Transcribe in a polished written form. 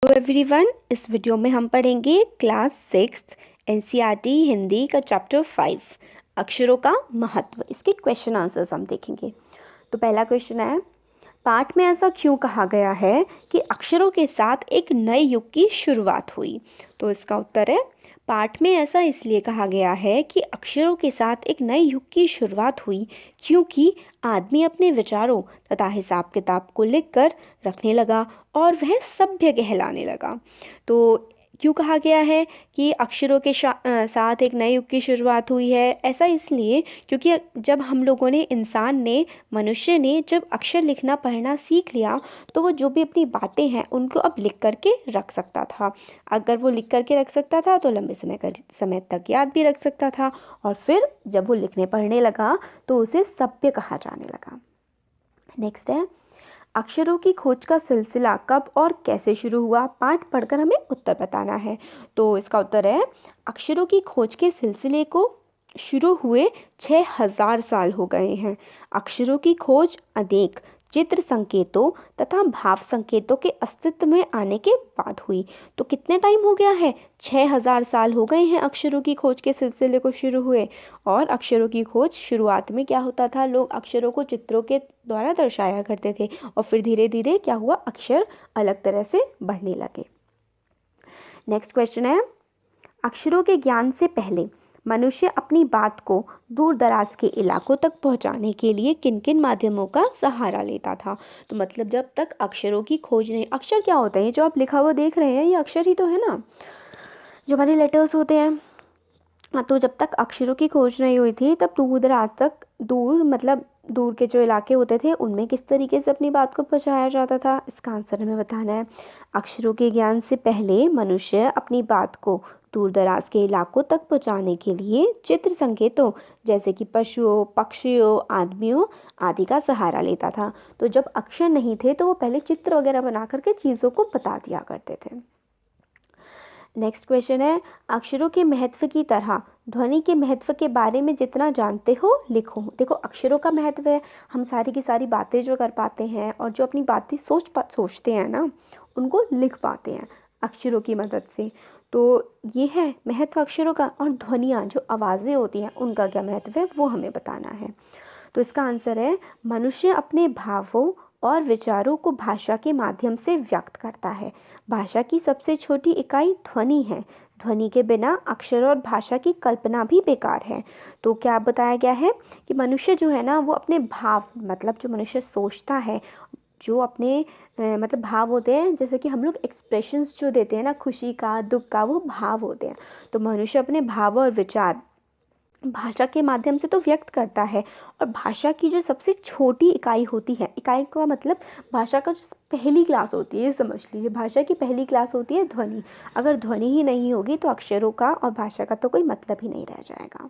Hello everyone, इस video में हम पढ़ेंगे क्लास 6 एनसीईआरटी हिंदी का चैप्टर 5 अक्षरों का महत्व। इसके क्वेश्चन आंसर्स हम देखेंगे। तो पहला क्वेश्चन है, पाठ में ऐसा क्यों कहा गया है कि अक्षरों के साथ एक नए युग की शुरुआत हुई। तो इसका उत्तर है, पाठ में ऐसा इसलिए कहा गया है कि अक्षरों के साथ एक नए युग की शुरुआत हुई क्योंकि आदमी अपने विचारों तथा हिसाब किताब को लिखकर रखने लगा और वह सभ्य कहलाने लगा। तो क्यों कहा गया है कि अक्षरों के साथ एक नए युग की शुरुआत हुई है? ऐसा इसलिए क्योंकि जब हम लोगों ने मनुष्य ने जब अक्षर लिखना पढ़ना सीख लिया तो वो जो भी अपनी बातें हैं उनको अब लिख करके रख सकता था। अगर वो लिख करके रख सकता था तो लंबे समय तक याद भी रख सकता था, और फिर जब वो लिखने पढ़ने लगा तो उसे सभ्य कहा जाने लगा। नेक्स्ट है, अक्षरों की खोज का सिलसिला कब और कैसे शुरू हुआ? पाठ पढ़कर हमें उत्तर बताना है। तो इसका उत्तर है, अक्षरों की खोज के सिलसिले को शुरू हुए 6000 साल हो गए हैं। अक्षरों की खोज अनेक चित्र संकेतों तथा भाव संकेतों के अस्तित्व में आने के बाद हुई। तो कितने टाइम हो गया है? 6000 साल हो गए हैं अक्षरों की खोज के सिलसिले को शुरू हुए। और अक्षरों की खोज शुरुआत में क्या होता था, लोग अक्षरों को चित्रों के द्वारा दर्शाया करते थे और फिर धीरे धीरे क्या हुआ, अक्षर अलग तरह से बढ़ने लगे। नेक्स्ट क्वेश्चन है, अक्षरों के ज्ञान से पहले मनुष्य अपनी बात को दूर दराज के इलाकों तक पहुंचाने के लिए किन किन माध्यमों का सहारा लेता था? तो मतलब जब तक अक्षरों की खोज नहीं, अक्षर क्या होते हैं, जो आप लिखा हुआ देख रहे हैं ये अक्षर ही तो है ना, जो हमारे लेटर्स होते हैं। तो जब तक अक्षरों की खोज नहीं हुई थी तब दूर दराज तक, दूर के जो इलाके होते थे उनमें किस तरीके से अपनी बात को पहुंचाया जाता था? इसका आंसर हमें बताना है। अक्षरों के ज्ञान से पहले मनुष्य अपनी बात को दूर दराज के इलाकों तक पहुंचाने के लिए चित्र संकेतों जैसे कि पशुओं, पक्षियों, आदमियों आदि का सहारा लेता था। तो जब अक्षर नहीं थे तो वो पहले चित्र वगैरह बना करके चीज़ों को बता दिया करते थे। नेक्स्ट क्वेश्चन है, अक्षरों के महत्व की तरह ध्वनि के महत्व के बारे में जितना जानते हो लिखो। देखो, अक्षरों का महत्व है, हम सारी की सारी बातें जो कर पाते हैं और जो अपनी बातें सोचते हैं ना, उनको लिख पाते हैं अक्षरों की मदद से। तो ये है महत्व अक्षरों का। और ध्वनियाँ, जो आवाज़ें होती हैं, उनका क्या महत्व है वो हमें बताना है। तो इसका आंसर है, मनुष्य अपने भावों और विचारों को भाषा के माध्यम से व्यक्त करता है। भाषा की सबसे छोटी इकाई ध्वनि है। ध्वनि के बिना अक्षर और भाषा की कल्पना भी बेकार है। तो क्या बताया गया है कि मनुष्य जो है ना, वो अपने भाव, मतलब जो मनुष्य सोचता है, जो अपने भाव होते हैं, जैसे कि हम लोग एक्सप्रेशंस जो देते हैं ना, खुशी का, दुख का, वो भाव होते हैं। तो मनुष्य अपने भाव और विचार भाषा के माध्यम से तो व्यक्त करता है। और भाषा की जो सबसे छोटी इकाई होती है, इकाई का मतलब भाषा का जो पहली क्लास होती है, ये समझ लीजिए, भाषा की पहली क्लास होती है ध्वनि। अगर ध्वनि ही नहीं होगी तो अक्षरों का और भाषा का तो कोई मतलब ही नहीं रह जाएगा।